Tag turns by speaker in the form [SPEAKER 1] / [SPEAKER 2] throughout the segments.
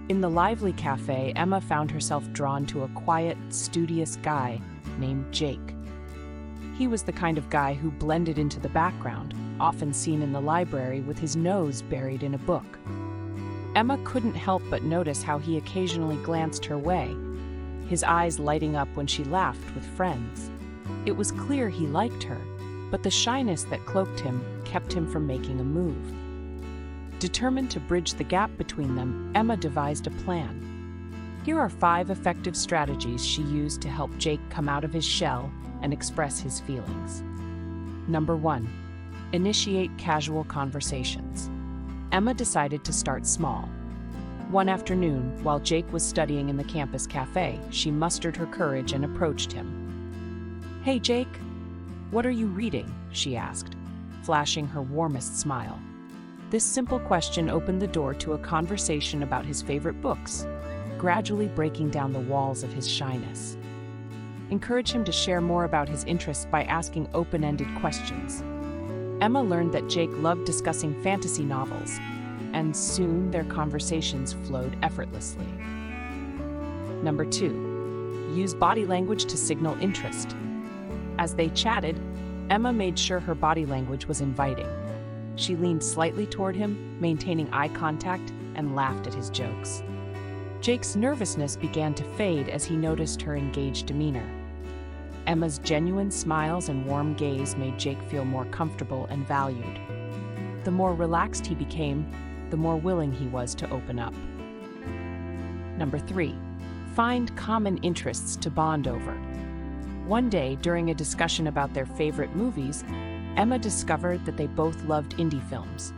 [SPEAKER 1] In the lively cafe, Emma found herself drawn to a quiet, studious guy named Jake. He was the kind of guy who blended into the background, often seen in the library with his nose buried in a book. Emma couldn't help but notice how he occasionally glanced her way, his eyes lighting up when she laughed with friends. It was clear he liked her, but the shyness that cloaked him kept him from making a move. Determined to bridge the gap between them, Emma devised a plan. Here are 5 effective strategies she used to help Jake come out of his shell and express his feelings. Number 1. Initiate casual conversations. Emma decided to start small. One afternoon, while Jake was studying in the campus cafe, she mustered her courage and approached him. "Hey, Jake, what are you reading?" she asked, flashing her warmest smile. This simple question opened the door to a conversation about his favorite books, gradually breaking down the walls of his shyness. Encourage him to share more about his interests by asking open-ended questions. Emma learned that Jake loved discussing fantasy novels, and soon their conversations flowed effortlessly. Number 2. Use body language to signal interest. As they chatted, Emma made sure her body language was inviting. She leaned slightly toward him, maintaining eye contact, and laughed at his jokes. Jake's nervousness began to fade as he noticed her engaged demeanor. Emma's genuine smiles and warm gaze made Jake feel more comfortable and valued. The more relaxed he became, the more willing he was to open up. Number 3. Find common interests to bond over. One day, during a discussion about their favorite movies, Emma discovered that they both loved indie films.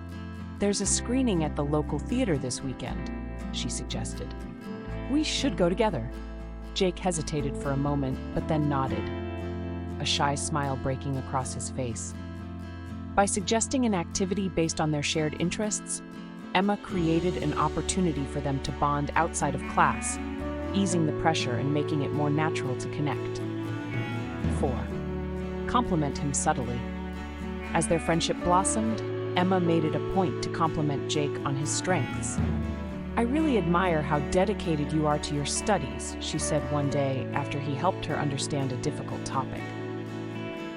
[SPEAKER 1] "There's a screening at the local theater this weekend," she suggested. "We should go together." Jake hesitated for a moment, but then nodded, a shy smile breaking across his face. By suggesting an activity based on their shared interests, Emma created an opportunity for them to bond outside of class, easing the pressure and making it more natural to connect. 4. Compliment him subtly. As their friendship blossomed, Emma made it a point to compliment Jake on his strengths. "I really admire how dedicated you are to your studies," she said one day after he helped her understand a difficult topic.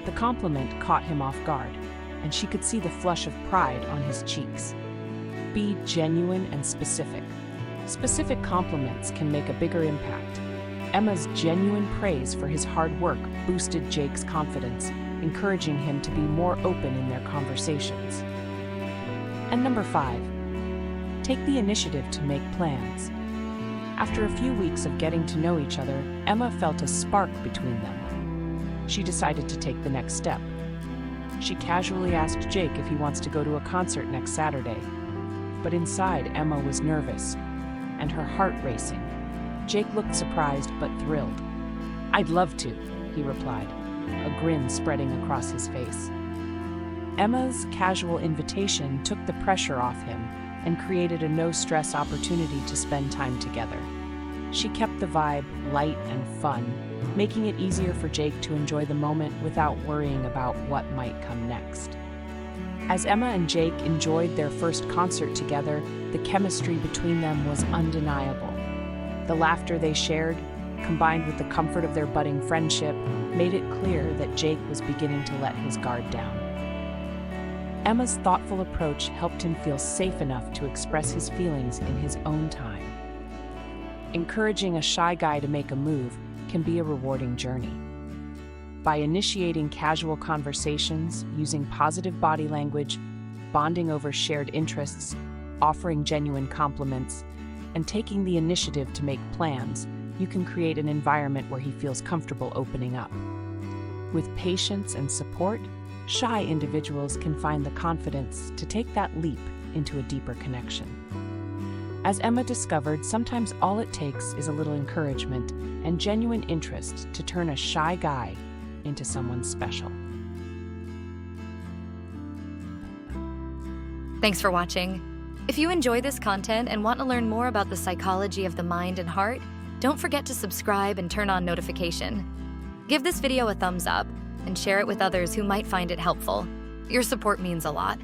[SPEAKER 1] The compliment caught him off guard, and she could see the flush of pride on his cheeks. Be genuine and specific. Specific compliments can make a bigger impact. Emma's genuine praise for his hard work boosted Jake's confidence, encouraging him to be more open in their conversations. And number 5. Take the initiative to make plans. After a few weeks of getting to know each other, Emma felt a spark between them. She decided to take the next step. She casually asked Jake if he wants to go to a concert next Saturday. But inside, Emma was nervous, and her heart racing. Jake looked surprised but thrilled. "I'd love to," he replied, a grin spreading across his face. Emma's casual invitation took the pressure off him and created a no-stress opportunity to spend time together. She kept the vibe light and fun, making it easier for Jake to enjoy the moment without worrying about what might come next. As Emma and Jake enjoyed their first concert together, the chemistry between them was undeniable. The laughter they shared, combined with the comfort of their budding friendship, made it clear that Jake was beginning to let his guard down. Emma's thoughtful approach helped him feel safe enough to express his feelings in his own time. Encouraging a shy guy to make a move can be a rewarding journey. By initiating casual conversations, using positive body language, bonding over shared interests, offering genuine compliments, and taking the initiative to make plans, you can create an environment where he feels comfortable opening up. With patience and support, shy individuals can find the confidence to take that leap into a deeper connection. As Emma discovered, sometimes all it takes is a little encouragement and genuine interest to turn a shy guy into someone special.
[SPEAKER 2] Thanks for watching. If you enjoy this content and want to learn more about the psychology of the mind and heart, don't forget to subscribe and turn on notification. Give this video a thumbs up and share it with others who might find it helpful. Your support means a lot.